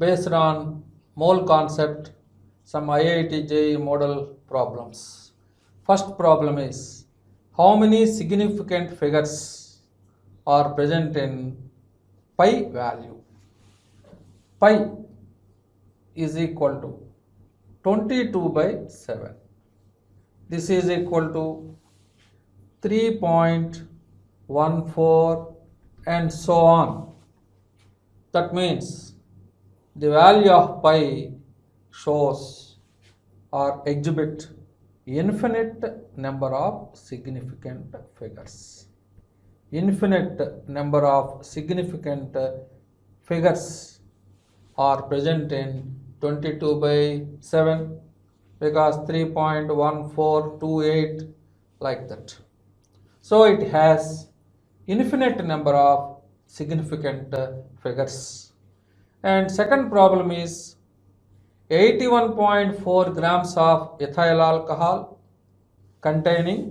based on mole concept, some IIT JEE model problems. First problem is, how many significant figures are present in pi value? Pi is equal to 22/7. This is equal to 3.14 and so on. That means the value of pi shows or exhibit infinite number of significant figures. Infinite number of significant figures are present in 22/7 because 3.1428 like that. So it has infinite number of significant figures. And second problem is 81.4 grams of ethyl alcohol containing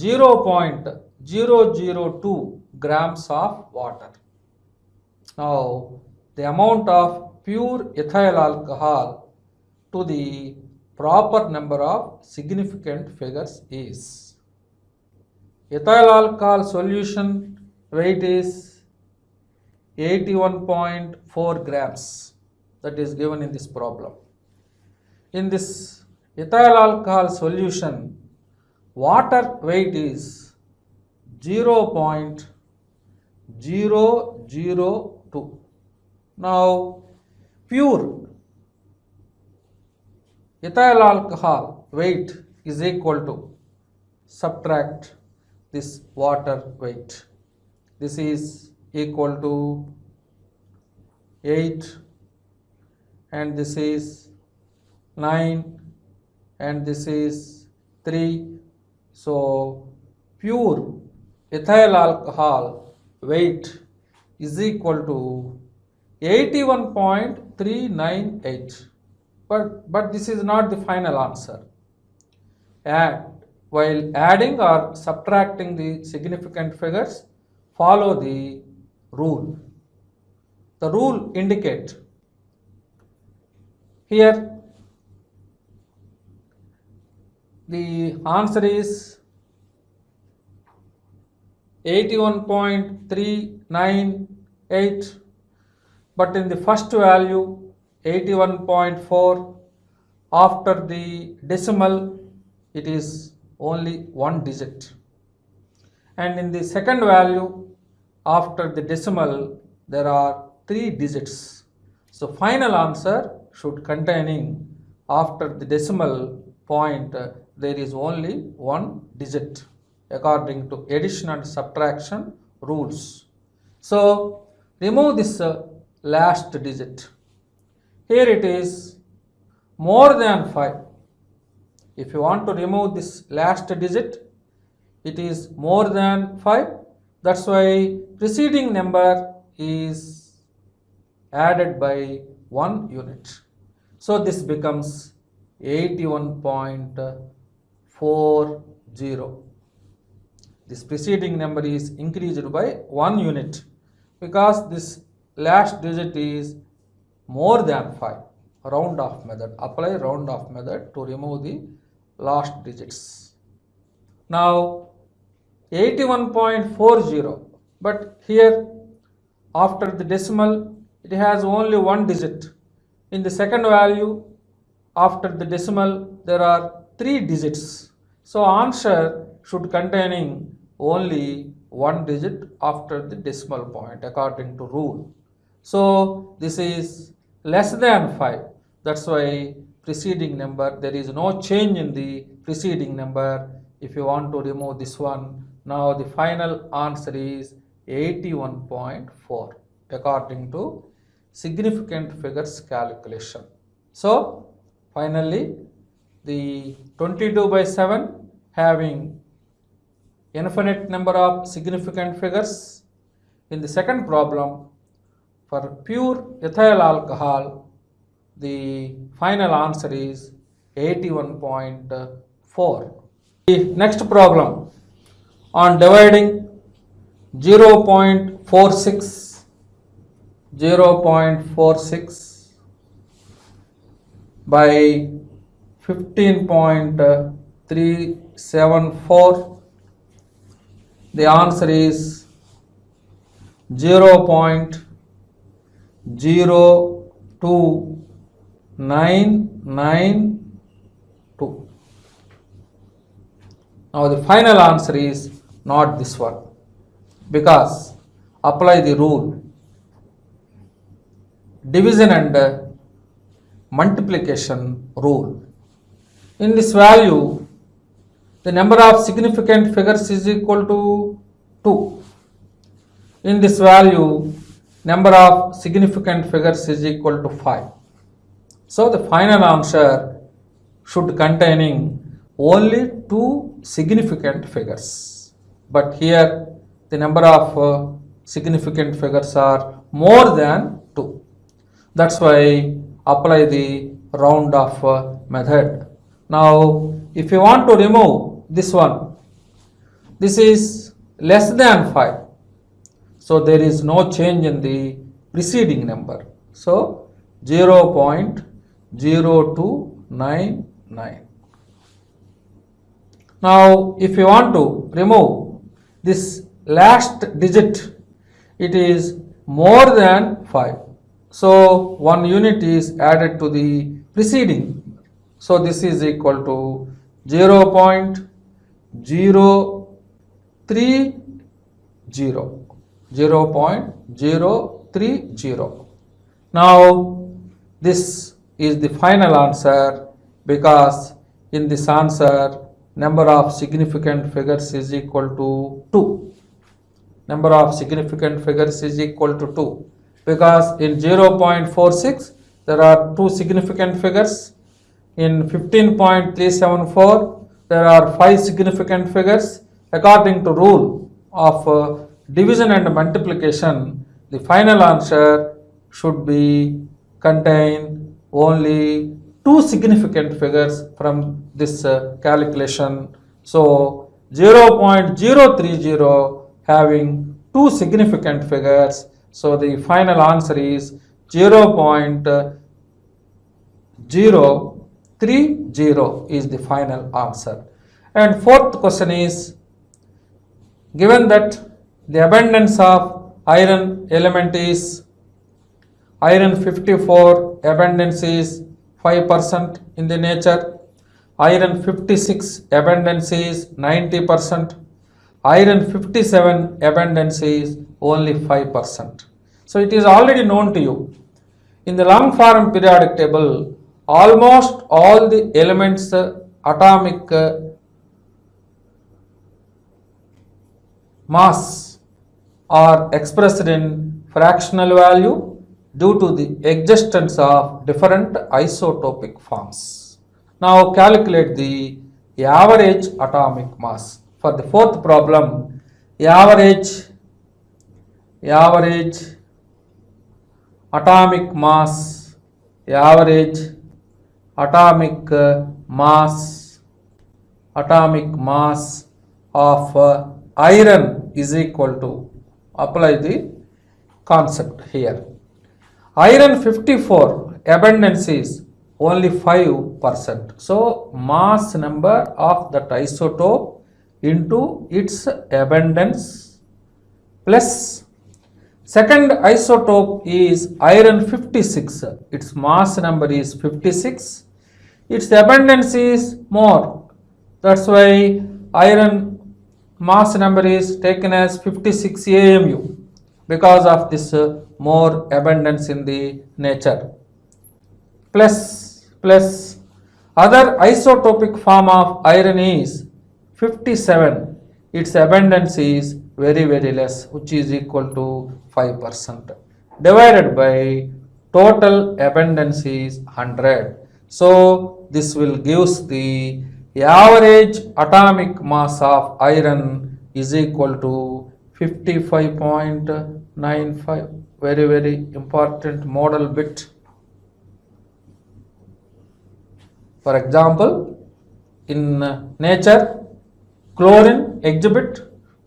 0.002 grams of water. Now the amount of pure ethyl alcohol to the proper number of significant figures is. Ethyl alcohol solution weight is 81.4 grams, that is given in this problem. In this ethyl alcohol solution, water weight is 0.002. Now pure ethyl alcohol weight is equal to, subtract this water weight. This is equal to 8 and this is 9 and this is 3. So pure ethyl alcohol weight is equal to 81.398. But this is not the final answer. While adding or subtracting the significant figures, follow the rule. The rule indicate here the answer is 81.398, but in the first value 81.4, after the decimal it is only one digit, and in the second value after the decimal there are 3 digits. So final answer should containing after the decimal point there is only one digit according to addition and subtraction rules. So remove this last digit. Here it is more than 5. If you want to remove this last digit, it is more than 5. That's why preceding number is added by 1 unit. So this becomes 81.40. This preceding number is increased by 1 unit because this last digit is more than 5. Round off method. Apply round off method to remove the last digits. Now 81.40, but here after the decimal it has only one digit. In the second value after the decimal there are 3 digits. So answer should containing only one digit after the decimal point according to rule. So this is less than 5. That's why preceding number, there is no change in the preceding number. If you want to remove this one, now the final answer is 81.4 according to significant figures calculation. So finally the 22/7 having infinite number of significant figures. In the second problem, for pure ethyl alcohol, the final answer is 81.4. The next problem on dividing 0.46 by 15.374. The answer is 0.02992. Now the final answer is not this one, because apply the rule division and multiplication rule. In this value, the number of significant figures is equal to 2. In this value, number of significant figures is equal to 5. So the final answer should containing only 2 significant figures. But here the number of significant figures are more than 2. That's why apply the round off method. Now if you want to remove this one, this is less than 5. So there is no change in the preceding number. So 0.0299. Now if you want to remove this last digit, it is more than 5. So 1 unit is added to the preceding. So this is equal to 0.030. 0.030. Now this is the final answer, because in this answer number of significant figures is equal to 2. Number of significant figures is equal to 2, because in 0.46 there are 2 significant figures. In 15.374 there are 5 significant figures. According to rule of division and multiplication, the final answer should be contain only 2 significant figures from this calculation. So 0.030 having 2 significant figures. So the final answer is 0.030 is the final answer. And fourth question is, given that the abundance of iron element is iron 54, abundance is 5% in the nature, iron 56 abundance is 90%, iron 57 abundance is only 5%. So it is already known to you. In the long form periodic table, almost all the elements atomic mass are expressed in fractional value due to the existence of different isotopic forms. Now calculate the average atomic mass. For the fourth problem, average atomic mass, average atomic mass of iron is equal to, apply the concept here. Iron 54 abundance is only 5%. So mass number of that isotope into its abundance plus second isotope is iron 56. Its mass number is 56. Its abundance is more. That's why iron mass number is taken as 56 AMU, because of this more abundance in the nature. Plus other isotopic form of iron is 57. Its abundance is very less, which is equal to 5%, divided by total abundance is 100. So this will gives the average atomic mass of iron is equal to 55.95. Very important model bit. For example, in nature, chlorine exhibit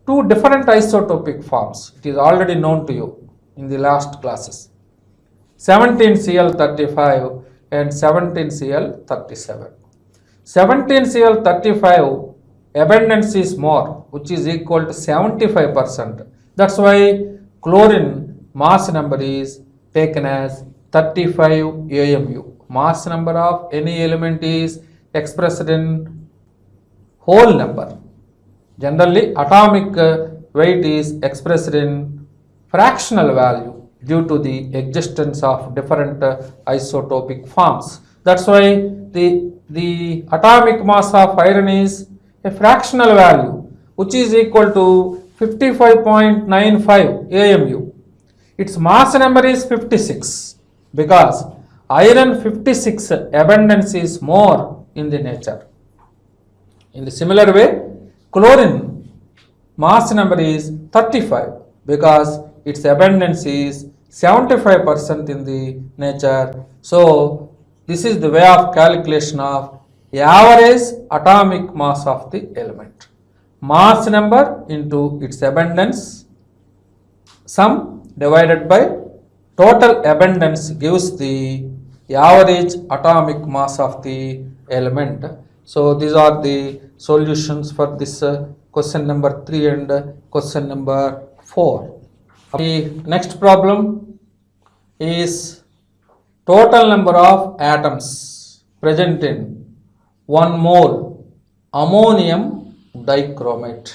2 different isotopic forms. It is already known to you in the last classes. 17Cl35 and 17Cl37. 17Cl35 abundance is more, which is equal to 75%. That's why chlorine mass number is taken as 35 AMU. Mass number of any element is expressed in whole number. Generally, atomic weight is expressed in fractional value due to the existence of different isotopic forms. That's why the atomic mass of iron is a fractional value which is equal to 55.95 AMU. Its mass number is 56 because iron 56 abundance is more in the nature. In the similar way, chlorine mass number is 35 because its abundance is 75% in the nature. So this is the way of calculation of average atomic mass of the element. Mass number into its abundance, sum divided by total abundance gives the average atomic mass of the element. So these are the solutions for this question number 3 and question number 4. The next problem is total number of atoms present in 1 mole ammonium dichromate.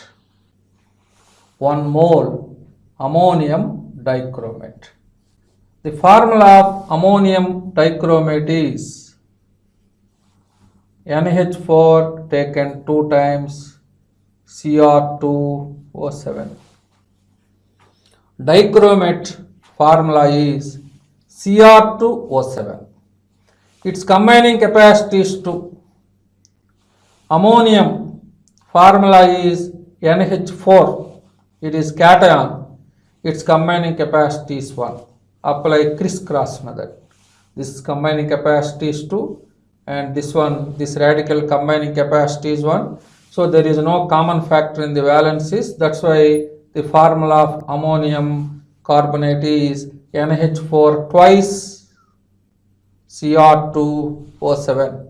1 mole ammonium dichromate. The formula of ammonium dichromate is NH4 taken 2 times Cr2O7. Dichromate formula is Cr2O7. Its combining capacity is 2. Ammonium formula is NH4. It is cation. Its combining capacity is 1. Apply crisscross method. This combining capacity is 2 and this radical combining capacity is 1. So there is no common factor in the valencies. That's why the formula of ammonium carbonate is NH4 twice Cr2O7.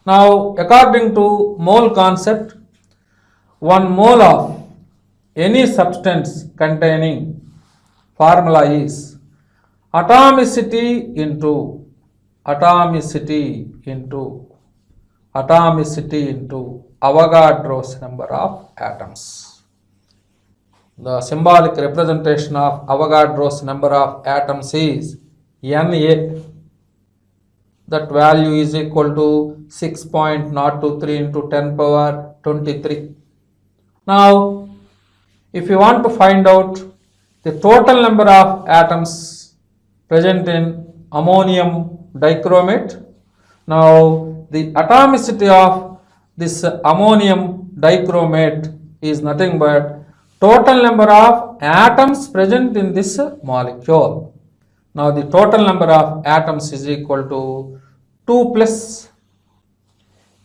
Now according to mole concept, 1 mole of any substance containing formula is atomicity into Avogadro's number of atoms. The symbolic representation of Avogadro's number of atoms is Na. That value is equal to 6.023 into 10 power 23. Now, if you want to find out the total number of atoms present in ammonium dichromate, now the atomicity of this ammonium dichromate is nothing but total number of atoms present in this molecule. Now the total number of atoms is equal to 2 plus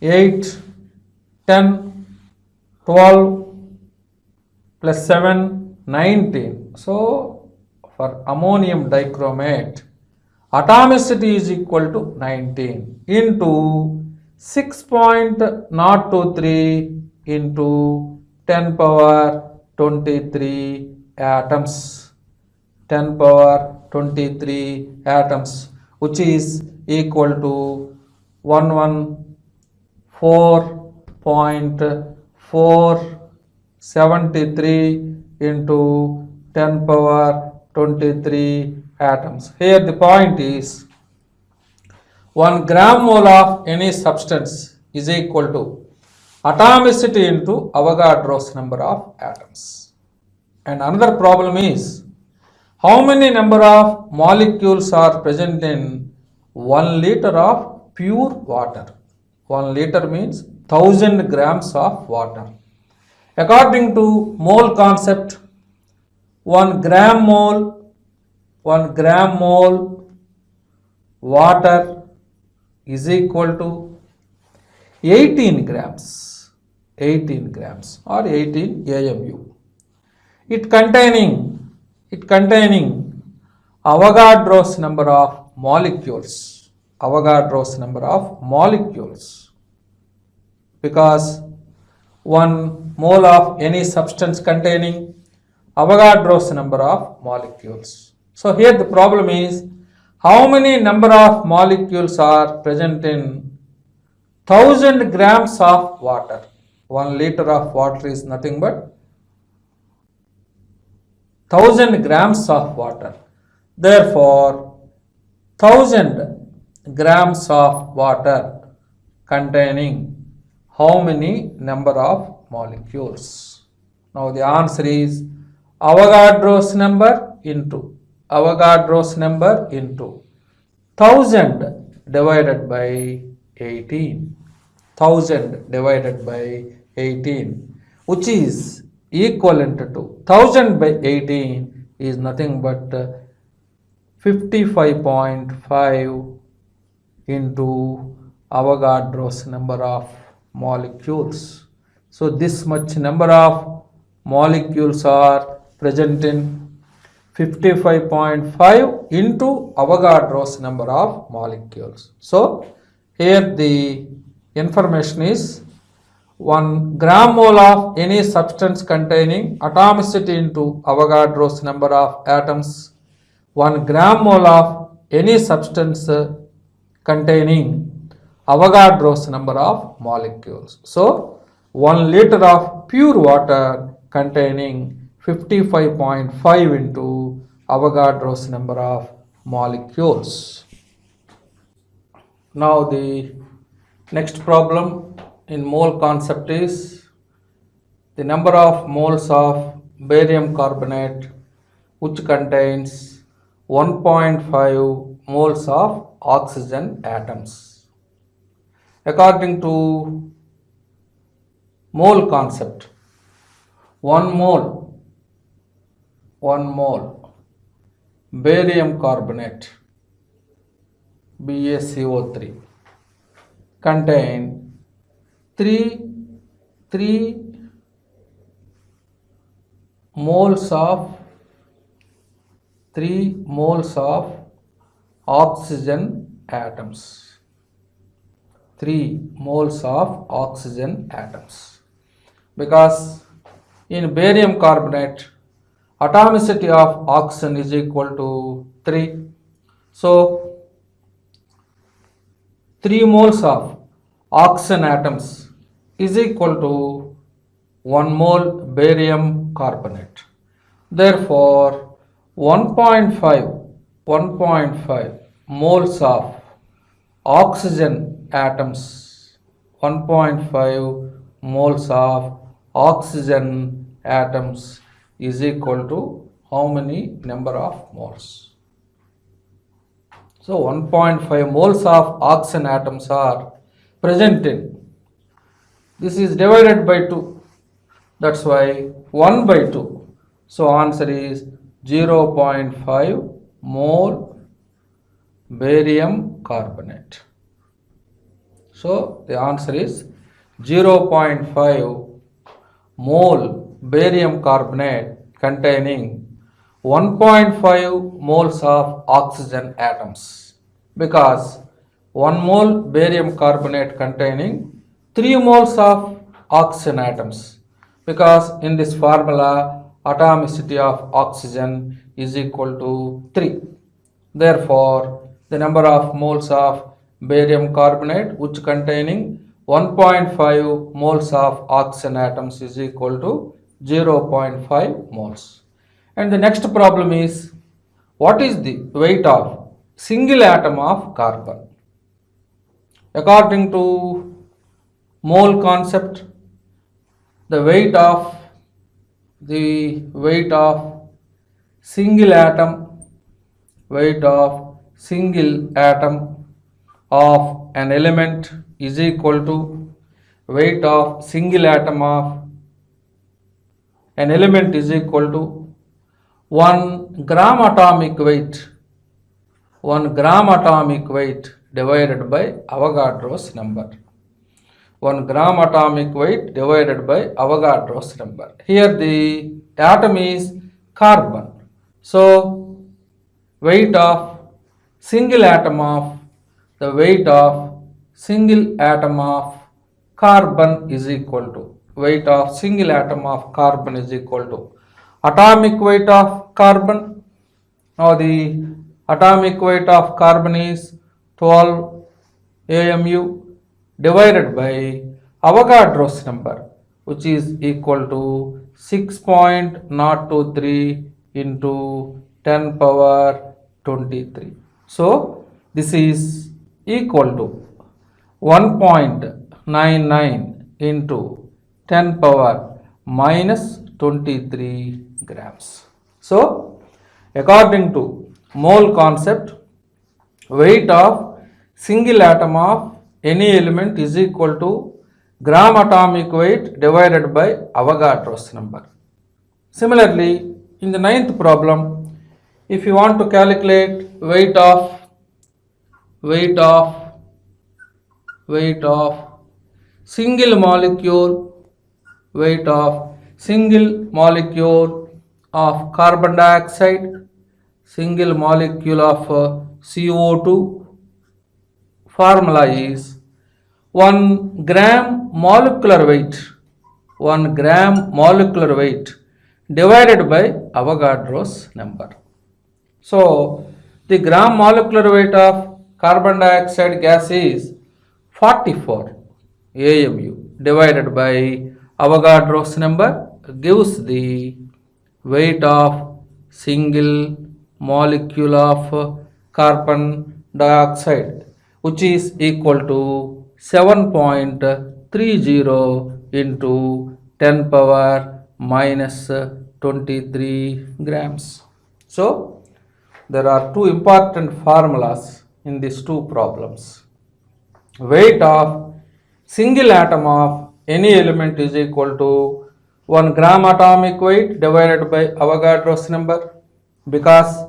8, 10, 12 plus 7, 19. So for ammonium dichromate, atomicity is equal to 19 into 6.023 into 10 power 23 atoms. 10 power 23 atoms, which is equal to 114.473 into 10 power 23 atoms. Here the point is 1 gram mole of any substance is equal to atomicity into Avogadro's number of atoms. And another problem is how many number of molecules are present in 1 liter of pure water. 1 liter means 1000 grams of water. According to mole concept, 1 gram mole water is equal to 18 grams or 18 AMU. It containing Avogadro's number of molecules Avogadro's number of molecules, because 1 mole of any substance containing Avogadro's number of molecules. So here the problem is how many number of molecules are present in 1000 grams of water. 1 liter of water is nothing but 1000 grams of water. Therefore, 1000 grams of water containing how many number of molecules? Now the answer is Avogadro's number into 1000 divided by 18. 1000 divided by 18, which is equivalent to 1000 by 18 is nothing but 55.5 into Avogadro's number of molecules. So this much number of molecules are present in 55.5 into Avogadro's number of molecules. So here the information is 1 gram mole of any substance containing atomicity into Avogadro's number of atoms, 1 gram mole of any substance containing Avogadro's number of molecules. So 1 liter of pure water containing 55.5 into Avogadro's number of molecules. Now the next problem in mole concept is the number of moles of barium carbonate which contains 1.5 moles of oxygen atoms. According to mole concept, 1 mole barium carbonate BaCO3 contain 3 moles of oxygen atoms. 3 moles of oxygen atoms, because in barium carbonate atomicity of oxygen is equal to 3. So 3 moles of oxygen atoms is equal to 1 mole barium carbonate. Therefore 1.5 moles of oxygen atoms, 1.5 moles of oxygen atoms is equal to how many number of moles? So 1.5 moles of oxygen atoms are present in. This is divided by 2. That's why 1 by 2. So answer is 0.5 mole barium carbonate. So the answer is 0.5 mole barium carbonate containing 1.5 moles of oxygen atoms, because 1 mole barium carbonate containing 3 moles of oxygen atoms, because in this formula atomicity of oxygen is equal to 3. Therefore the number of moles of barium carbonate which containing 1.5 moles of oxygen atoms is equal to 0.5 moles. And the next problem is, what is the weight of single atom of carbon? According to mole concept, the weight of single atom of an element is equal to weight of single atom of an element is equal to 1 gram atomic weight divided by Avogadro's number. 1 gram atomic weight divided by Avogadro's number. Here the atom is carbon. So weight of single atom of the weight of single atom of carbon is equal to weight of single atom of carbon is equal to atomic weight of carbon. Now the atomic weight of carbon is 12 AMU divided by Avogadro's number, which is equal to 6.023 into 10 power 23. So this is equal to 1.99 into 10 power minus 23 grams. So according to mole concept, weight of single atom of any element is equal to gram atomic weight divided by Avogadro's number. Similarly, in the ninth problem, if you want to calculate weight of single molecule of carbon dioxide, single molecule of CO2, formula is 1 gram molecular weight divided by Avogadro's number. So the gram molecular weight of carbon dioxide gas is 44 AMU divided by Avogadro's number gives the weight of single molecule of carbon dioxide, which is equal to 7.30 into 10 power minus 23 grams. So there are two important formulas in these two problems. Weight of single atom of any element is equal to 1 gram atomic weight divided by Avogadro's number, because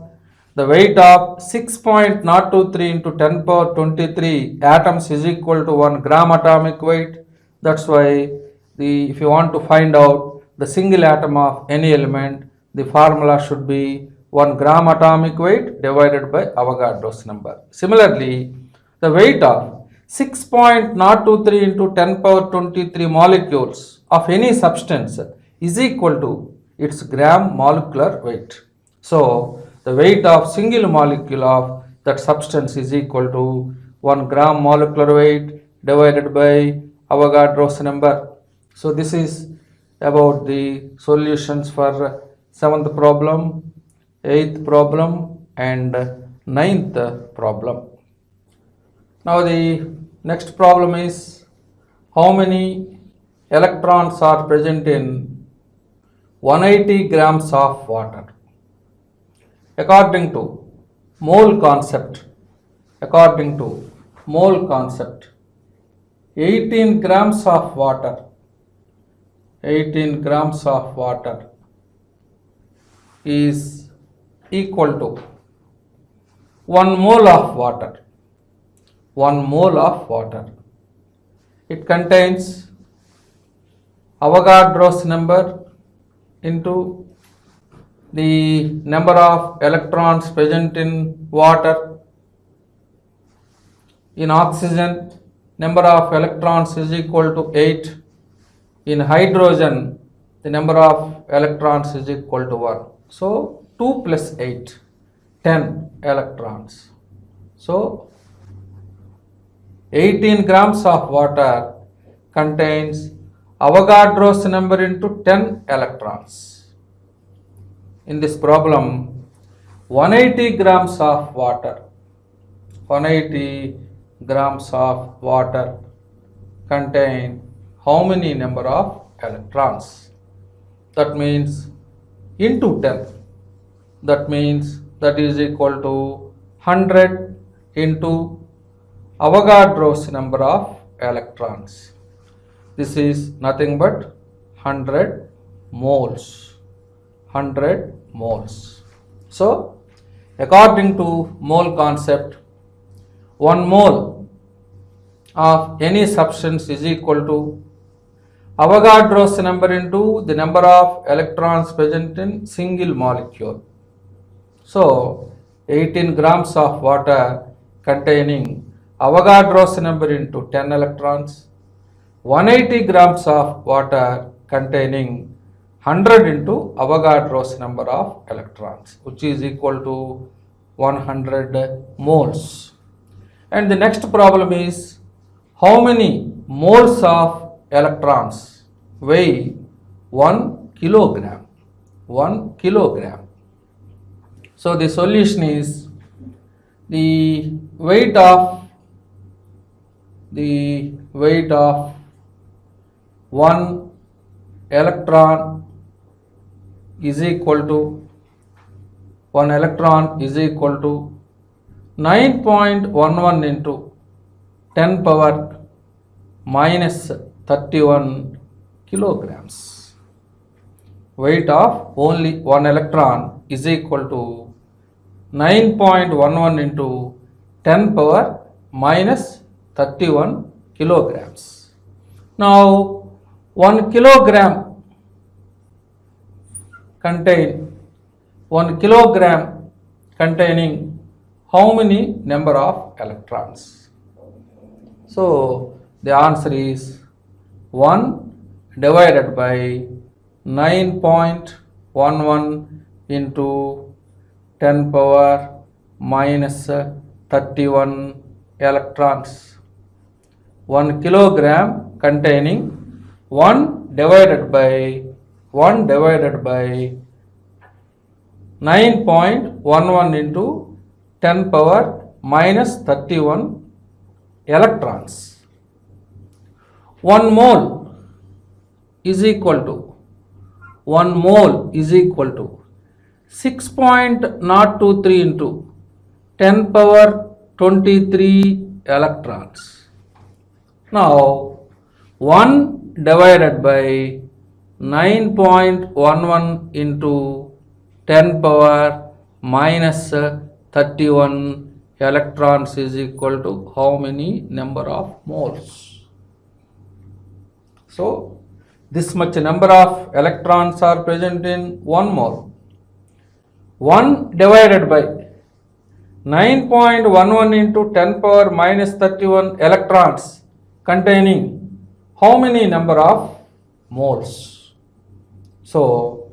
the weight of 6.023 into 10 power 23 atoms is equal to 1 gram atomic weight. That's why if you want to find out the single atom of any element, the formula should be 1 gram atomic weight divided by Avogadro's number. Similarly, the weight of 6.023 into 10 power 23 molecules of any substance is equal to its gram molecular weight. So the weight of single molecule of that substance is equal to 1 gram molecular weight divided by Avogadro's number. So this is about the solutions for 7th problem, 8th problem and 9th problem. Now the next problem is how many electrons are present in 180 grams of water. According to mole concept, 18 grams of water is equal to 1 mole of water. It contains Avogadro's number into the number of electrons present in water. In oxygen, number of electrons is equal to 8. In hydrogen, the number of electrons is equal to 1. So 2 plus 8, 10 electrons. So 18 grams of water contains Avogadro's number into 10 electrons. In this problem, 180 grams of water contain how many number of electrons? That means into 10. That means that is equal to 100 into Avogadro's number of electrons. This is nothing but 100 moles. So according to mole concept, 1 mole of any substance is equal to Avogadro's number into the number of electrons present in single molecule. So 18 grams of water containing Avogadro's number into 10 electrons, 180 grams of water containing 100 into Avogadro's number of electrons, which is equal to 100 moles. And the next problem is how many moles of electrons weigh 1 kilogram. 1 kilogram. So the solution is the weight of 1 electron is equal to 9.11 into 10 power minus 31 kilograms. Weight of only 1 electron is equal to 9.11 into 10 power minus 31 kilograms. Now 1 kilogram containing how many number of electrons? So the answer is 1 divided by 9.11 into 10 power minus 31 electrons. 1 kilogram containing 1 divided by 9.11 into 10 power minus 31 electrons. 1 mole is equal to 6.023 into 10 power 23 electrons. Now 1 divided by 9.11 into 10 power minus 31 electrons is equal to how many number of moles? So this much number of electrons are present in 1 mole. 1 divided by 9.11 into 10 power minus 31 electrons containing how many number of moles? So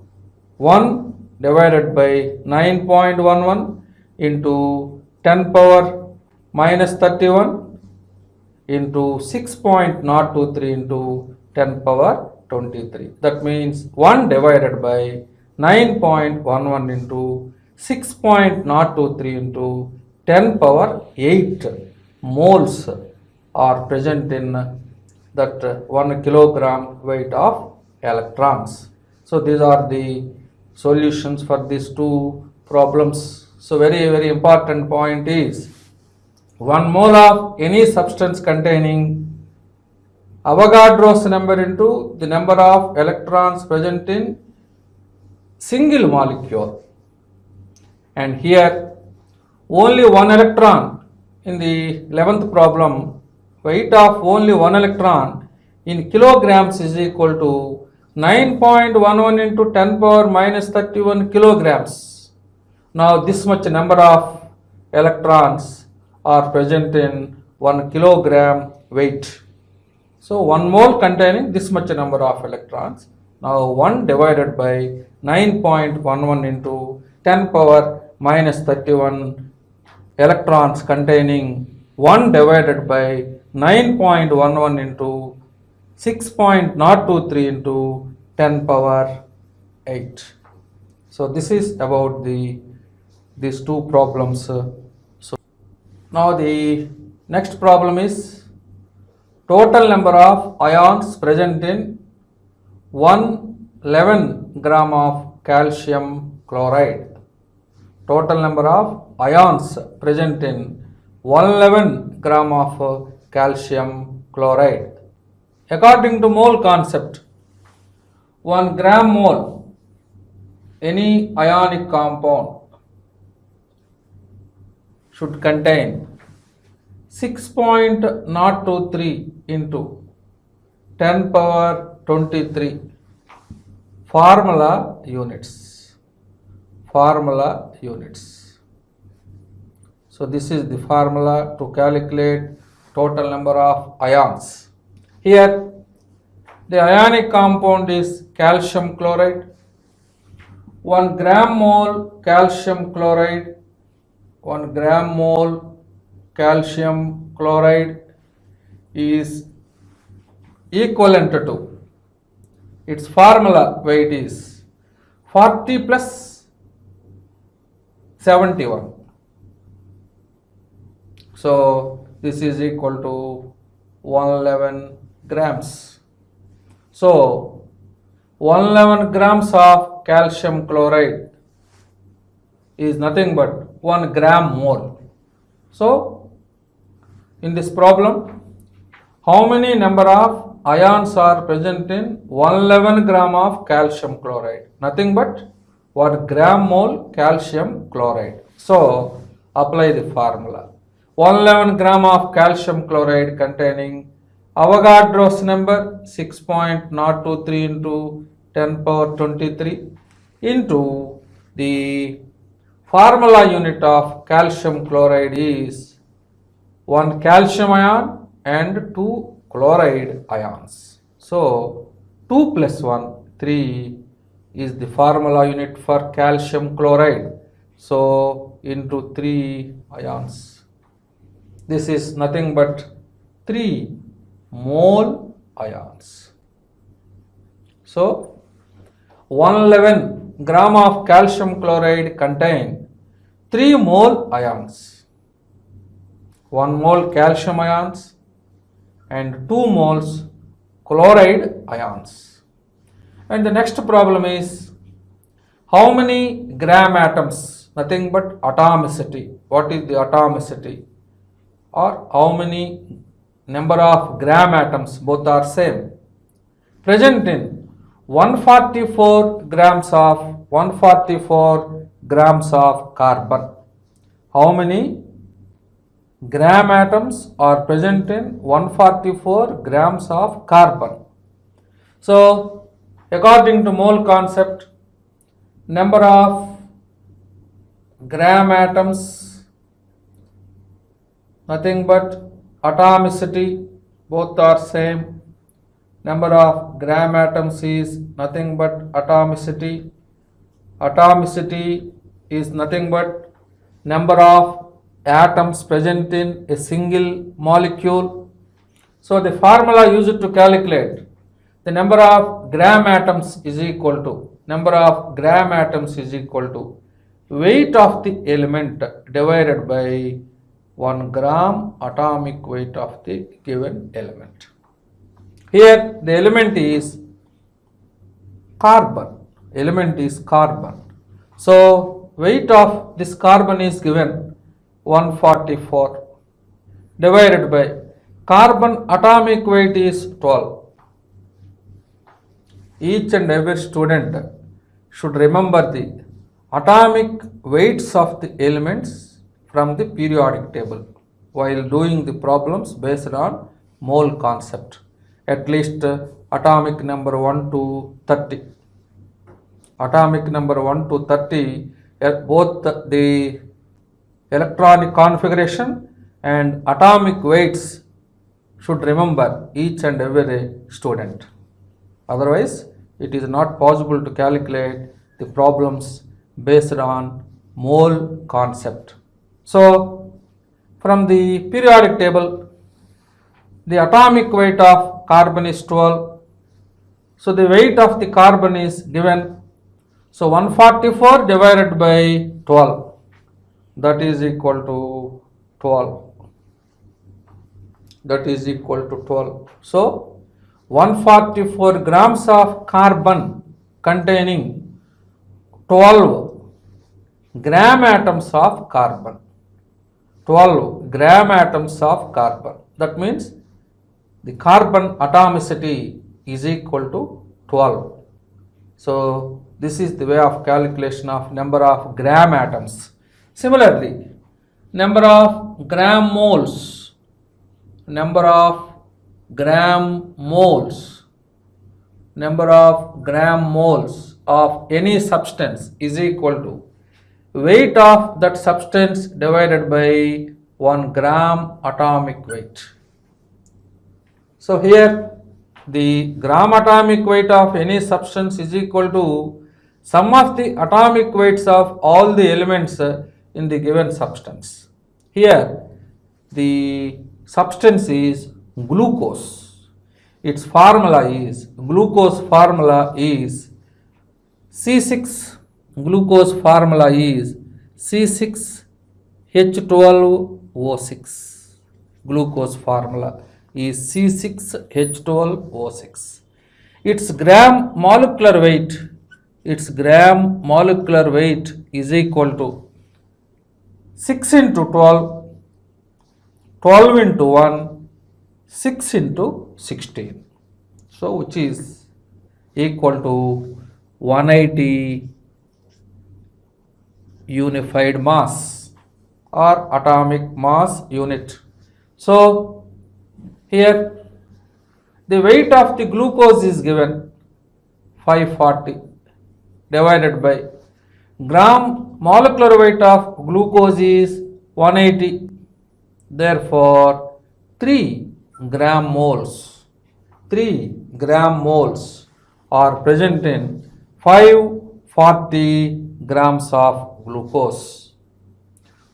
1 divided by 9.11 into 10 power minus 31 into 6.023 into 10 power 23. That means 1 divided by 9.11 into 6.023 into 10 power 8 moles are present in that 1 kilogram weight of electrons. So these are the solutions for these two problems. So very important point is 1 mole of any substance containing Avogadro's number into the number of electrons present in single molecule. And here only 1 electron in the 11th problem, weight of only 1 electron in kilograms is equal to 9.11 into 10 power minus 31 kilograms. Now this much number of electrons are present in 1 kilogram weight. So 1 mole containing this much number of electrons. Now 1 divided by 9.11 into 10 power minus 31 electrons containing 1 divided by 9.11 into 6.023 into 10 power 8. So this is about these two problems. So now the next problem is total number of ions present in 111 gram of calcium chloride. Total number of ions present in 111 gram of calcium chloride. According to mole concept, 1 gram mole any ionic compound should contain 6.023 into 10 power 23 formula units. So So this is the formula to calculate total number of ions. Here the ionic compound is calcium chloride. 1 gram mole calcium chloride, 1 gram mole calcium chloride is equivalent to, its formula weight is 40 plus 71. So this is equal to 111 grams. So 111 grams of calcium chloride is nothing but 1 gram mole. So in this problem, how many number of ions are present in 111 gram of calcium chloride? Nothing but 1 gram mole calcium chloride. So apply the formula. 111 gram of calcium chloride containing Avogadro's number 6.023 into 10 power 23 into the formula unit of calcium chloride is 1 calcium ion and 2 chloride ions. So 2 plus 1, 3 is the formula unit for calcium chloride. So into 3 ions. This is nothing but 3 mole ions. So 111 gram of calcium chloride contain 3 mole ions. 1 mole calcium ions and 2 moles chloride ions. And the next problem is how many gram atoms? Nothing but atomicity. What is the atomicity? Or how many number of gram atoms, both are same, present in 144 grams of carbon. How many gram atoms are present in 144 grams of carbon? So according to mole concept, number of gram atoms, nothing but atomicity, both are same. Number of gram atoms is nothing but atomicity. Atomicity is nothing but number of atoms present in a single molecule. So the formula used to calculate the number of gram atoms is equal to weight of the element divided by 1 gram atomic weight of the given element. Here the element is carbon. So weight of this carbon is given 144 divided by carbon atomic weight is 12. Each and every student should remember the atomic weights of the elements from the periodic table while doing the problems based on mole concept. At least atomic number 1 to 30. Atomic number 1 to 30, both the electronic configuration and atomic weights should remember each and every student. Otherwise, it is not possible to calculate the problems based on mole concept. So, from the periodic table, the atomic weight of carbon is 12. So, the weight of the carbon is given. So, 144 divided by 12, that is equal to 12. So, 144 grams of carbon containing 12 gram atoms of carbon. 12 gram atoms of carbon. That means the carbon atomicity is equal to 12. So this is the way of calculation of number of gram atoms. Similarly, number of gram moles of any substance is equal to weight of that substance divided by 1 gram atomic weight. So here the gram atomic weight of any substance is equal to sum of the atomic weights of all the elements in the given substance. Here the substance is glucose. Its formula is, glucose formula is C6. Glucose formula is C6H12O6. Glucose formula is C6H12O6. Its gram molecular weight is equal to 6 into 12, 12 into 1, 6 into 16. So which is equal to 180 unified mass or atomic mass unit. So here the weight of the glucose is given 540 divided by gram molecular weight of glucose is 180. Therefore 3 gram moles are present in 540 grams of glucose.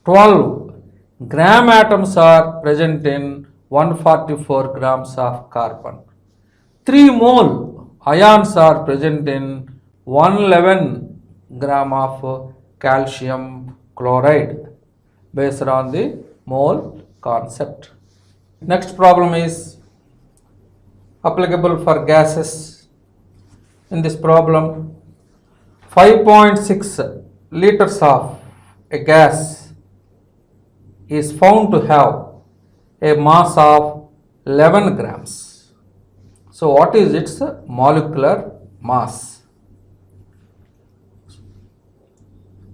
12 gram atoms are present in 144 grams of carbon. 3 mole ions are present in 111 gram of calcium chloride based on the mole concept. Next problem is applicable for gases. In this problem, 5.6 liters of a gas is found to have a mass of 11 grams. So what is its molecular mass?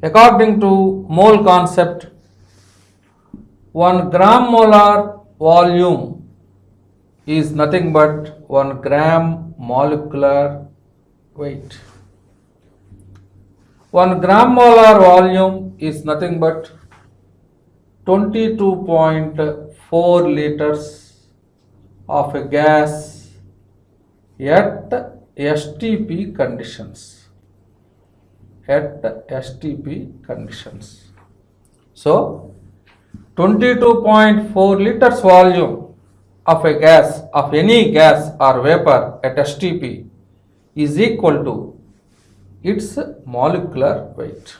According to mole concept, 1 gram molar volume is nothing but 1 gram molecular weight. 1 gram molar volume is nothing but 22.4 liters of a gas at STP conditions. So 22.4 liters volume of a gas, of any gas or vapor at STP is equal to its molecular weight.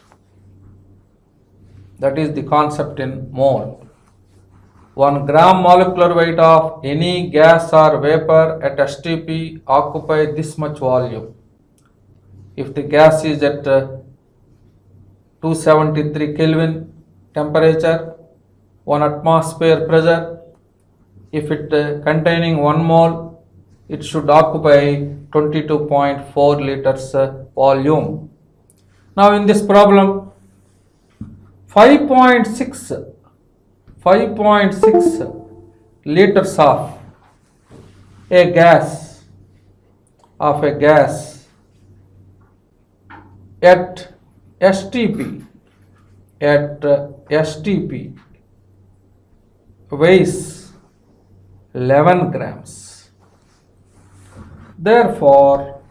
That is the concept in mole. 1 gram molecular weight of any gas or vapor at STP occupy this much volume. If the gas is at 273 Kelvin temperature, 1 atmosphere pressure, if it containing 1 mole, it should occupy 22.4 liters volume. Now in this problem, 5.6 liters of a gas at STP weighs 11 grams. Therefore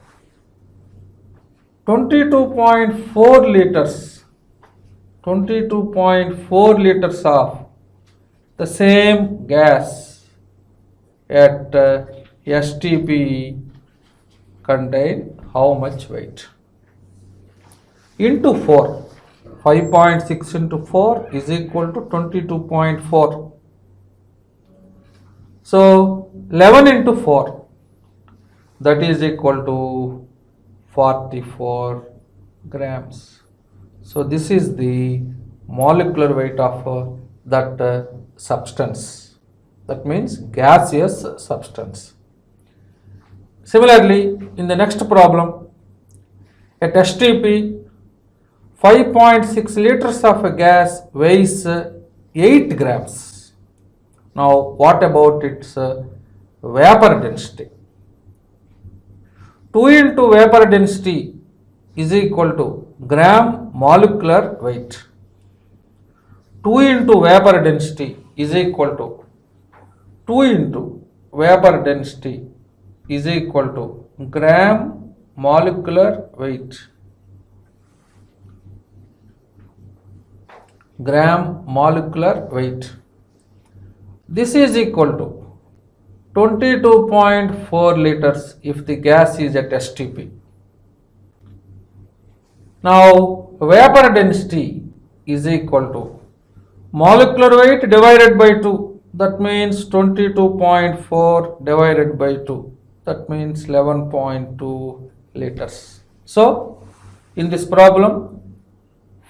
22.4 liters of the same gas at STP contain how much weight? Into 4. 5.6 into 4 is equal to 22.4. So 11 into 4, that is equal to 44 grams. So this is the molecular weight of that substance. That means gaseous substance. Similarly, in the next problem, at STP, 5.6 liters of a gas weighs 8 grams. Now, what about its vapor density? 2 into vapor density is equal to gram molecular weight. 2 into vapor density is equal to 2 into vapor density is equal to gram molecular weight. Gram molecular weight. This is equal to 22.4 liters if the gas is at STP. Now vapor density is equal to molecular weight divided by 2, that means 22.4 divided by 2, that means 11.2 liters. So in this problem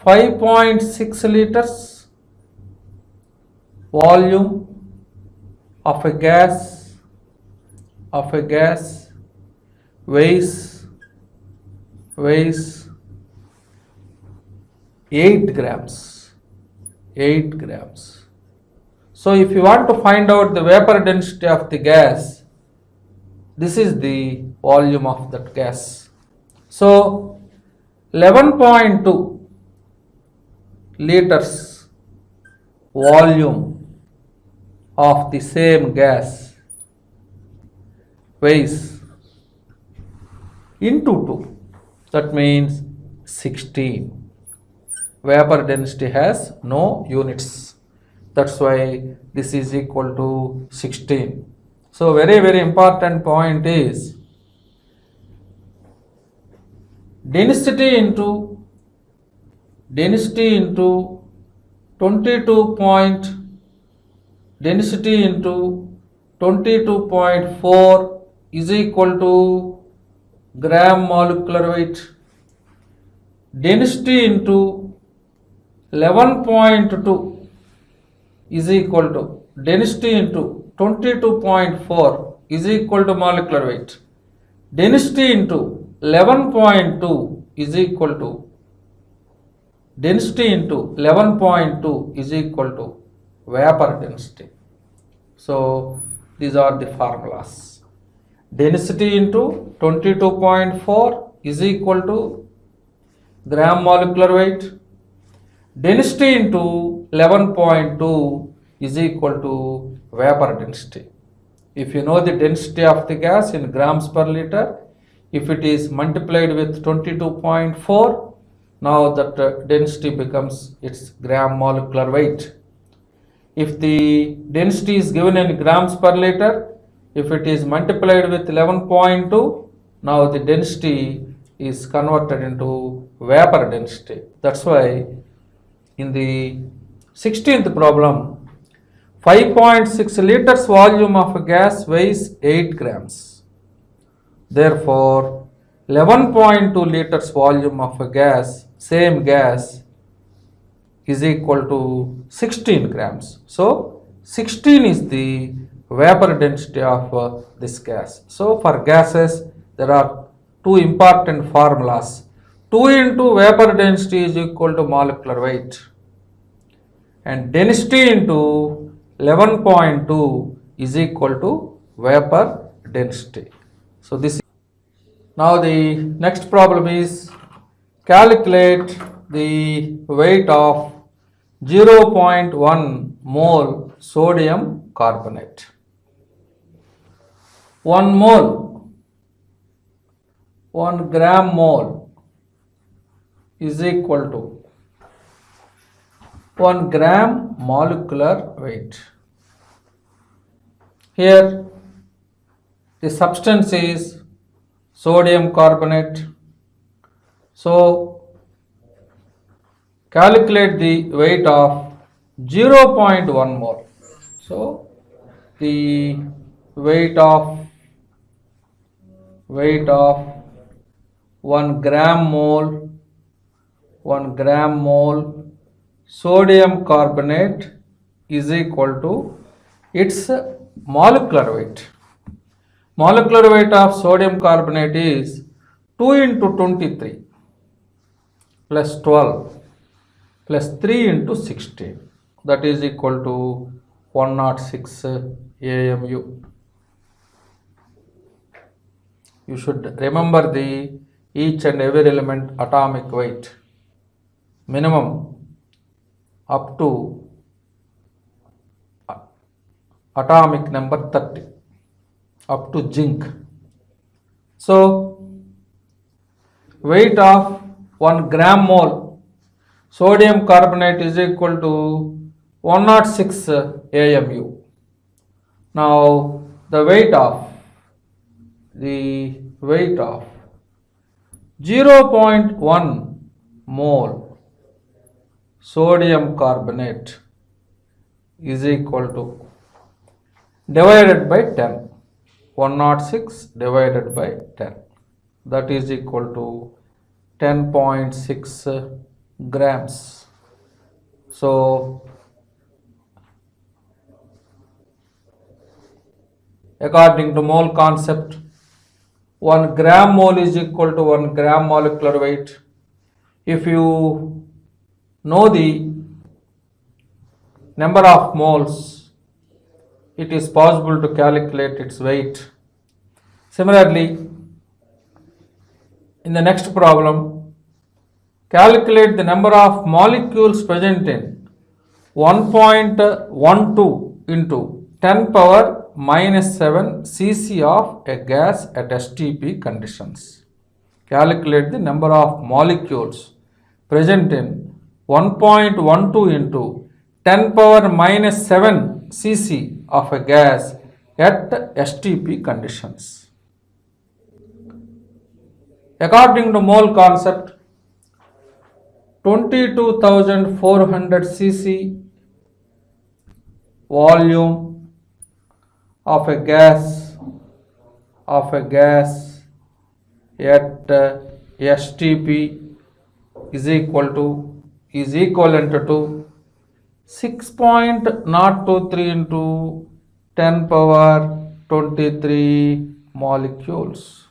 5.6 liters volume of a gas weighs 8 grams. So if you want to find out the vapor density of the gas, this is the volume of that gas. So 11.2 liters volume of the same gas weighs into 2, that means 16. Vapor density has no units, that's why this is equal to 16. So very important point is density into 22.4 is equal to gram molecular weight. Density into 11.2 is equal to density into 22.4 is equal to molecular weight. Density into 11.2 is equal to density into 11.2 is equal to vapor density. So these are the formulas. Density into 22.4 is equal to gram molecular weight. Density into 11.2 is equal to vapor density. If you know the density of the gas in grams per liter, if it is multiplied with 22.4, now that density becomes its gram molecular weight. If the density is given in grams per liter, if it is multiplied with 11.2, now the density is converted into vapor density. That's why in the 16th problem, 5.6 liters volume of a gas weighs 8 grams. Therefore, 11.2 liters volume of a gas, same gas, is equal to 16 grams. So 16 is the vapor density of this gas. So for gases, there are two important formulas. 2 into vapor density is equal to molecular weight, and density into 11.2 is equal to vapor density. So this is. Now the next problem is calculate the weight of 0.1 mole sodium carbonate. 1 mole, 1 gram mole is equal to 1 gram molecular weight. Here the substance is sodium carbonate. So calculate the weight of 0.1 mole. So the weight of 1 gram mole sodium carbonate is equal to its molecular weight. Molecular weight of sodium carbonate is 2 into 23 plus 12 plus 3 into 16, that is equal to 106 AMU. You should remember the each and every element atomic weight minimum up to atomic number 30 up to zinc. So weight of 1 gram mole sodium carbonate is equal to 106 AMU. Now the weight of 0.1 mole sodium carbonate is equal to divided by 10. 106 divided by 10, that is equal to 10.6 grams. So according to mole concept, 1 gram mole is equal to 1 gram molecular weight. If you know the number of moles, it is possible to calculate its weight. Similarly, in the next problem, calculate the number of molecules present in 1.12 into 10 power minus 7 cc of a gas at STP conditions. Calculate the number of molecules present in 1.12 into 10 power minus 7 cc of a gas at STP conditions. According to mole concept, 22,400 cc volume of a gas at STP is equivalent to 6.023 into 10 power 23 molecules.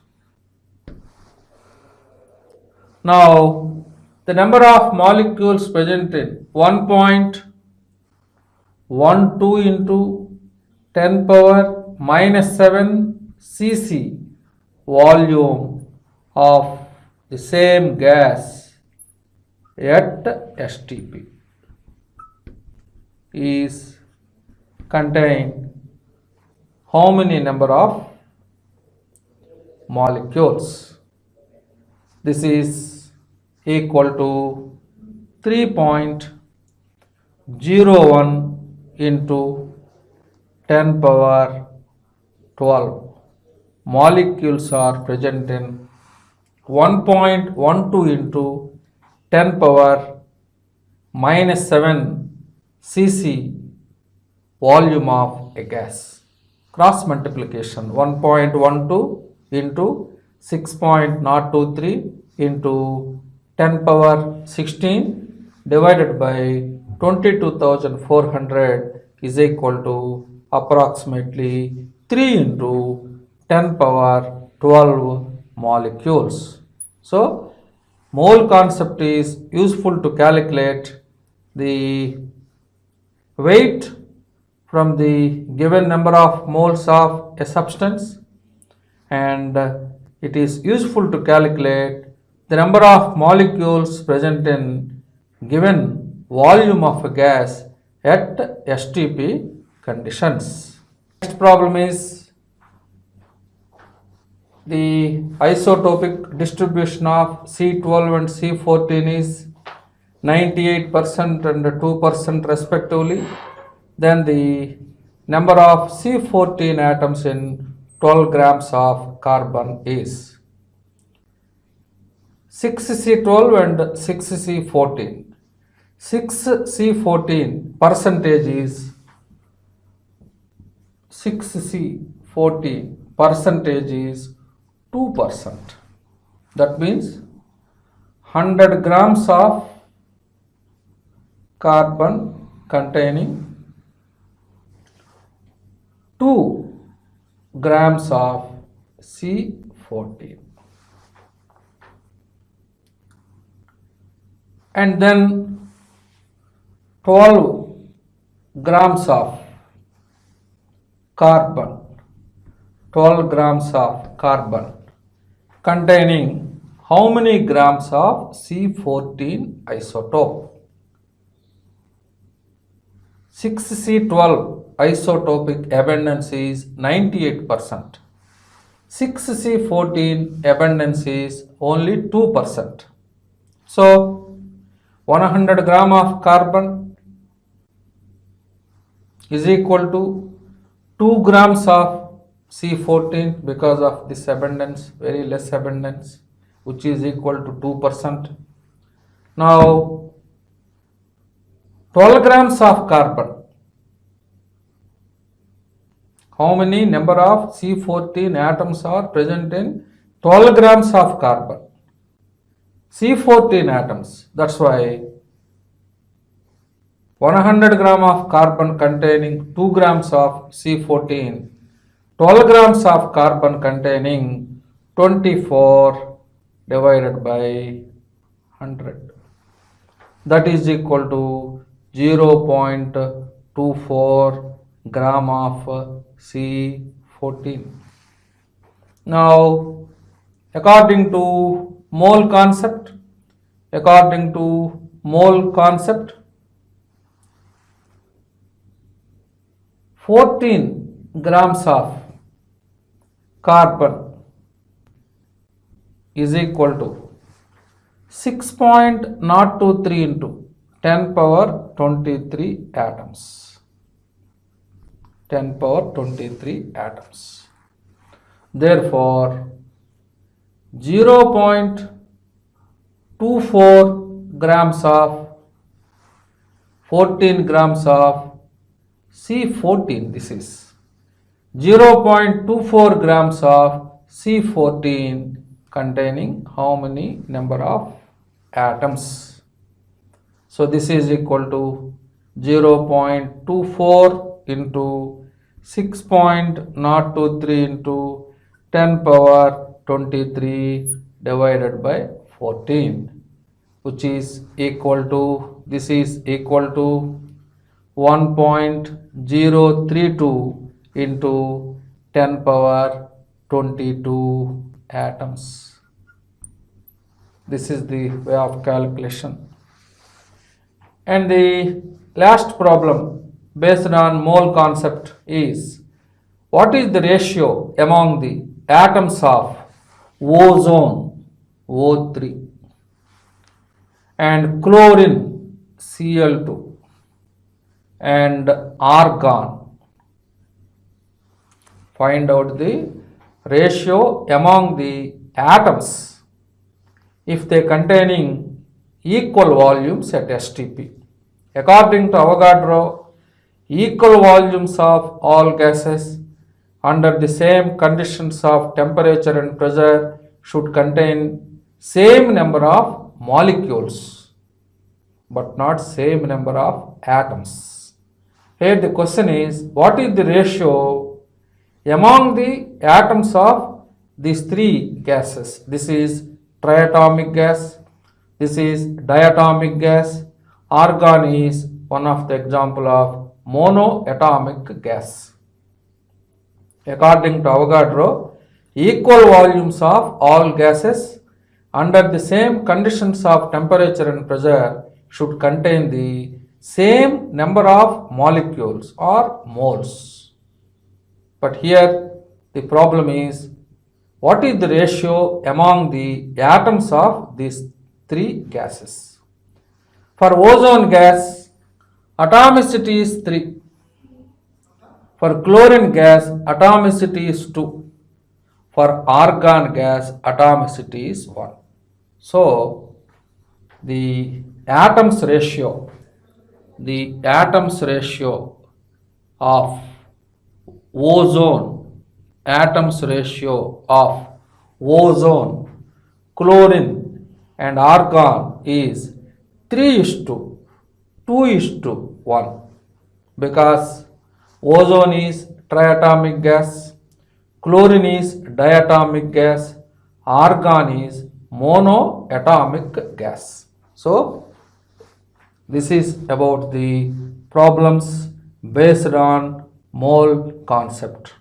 Now the number of molecules present in 1.12 into 10 power minus 7 cc volume of the same gas at STP is contain how many number of molecules? This is equal to 3.01 into 10 power 12 molecules are present in 1.12 into 10 power minus 7 cc volume of a gas. Cross multiplication 1.12 into 6.023 into 10 power 16 divided by 22,400 is equal to approximately 3 into 10 power 12 molecules. So mole concept is useful to calculate the weight from the given number of moles of a substance, and it is useful to calculate the number of molecules present in given volume of a gas at STP conditions. Next problem is the isotopic distribution of C12 and C14 is 98% and 2% respectively. Then the number of C14 atoms in 12 grams of carbon is 6C12 and 6C14. 6C14 percentage is 6C14 percentage is 2%. That means 100 grams of carbon containing 2 grams of C14. And then 12 grams of carbon, 12 grams of carbon containing how many grams of C14 isotope? 6C12 isotopic abundance is 98%. 6C14 abundance is only 2%. So 100 gram of carbon is equal to 2 grams of C14 because of this abundance, very less abundance, which is equal to 2%. Now 12 grams of carbon. How many number of C14 atoms are present in 12 grams of carbon? C14 atoms. That's why 100 gram of carbon containing 2 grams of C14, 12 grams of carbon containing 24 divided by 100. That is equal to 0.24 gram of C14. Now, according to mole concept, 14 grams of carbon is equal to 6.023 into 10 power 23 atoms. 10 power 23 atoms. Therefore, 0.24 grams of 14 grams of C14, this is 0.24 grams of C14 containing how many number of atoms? So this is equal to 0.24 into 6.023 into 10 power 23 divided by 14, which is equal to, this is equal to 1.032 into 10 power 22 atoms. This is the way of calculation. And the last problem based on mole concept is, what is the ratio among the atoms of ozone O3 and chlorine Cl2 and argon? Find out the ratio among the atoms if they containing equal volumes at STP. According to Avogadro, equal volumes of all gases under the same conditions of temperature and pressure should contain same number of molecules but not same number of atoms. Here the question is, what is the ratio among the atoms of these three gases? This is triatomic gas, this is diatomic gas, argon is one of the example of monoatomic gas. According to Avogadro, equal volumes of all gases under the same conditions of temperature and pressure should contain the same number of molecules or moles. But here the problem is, what is the ratio among the atoms of these three gases? For ozone gas, atomicity is 3. For chlorine gas, atomicity is 2. For argon gas, atomicity is 1. So, the atoms ratio of ozone, chlorine and argon is 3:2:1 because ozone is triatomic gas, chlorine is diatomic gas, argon is monoatomic gas. So, this is about the problems based on mole concept.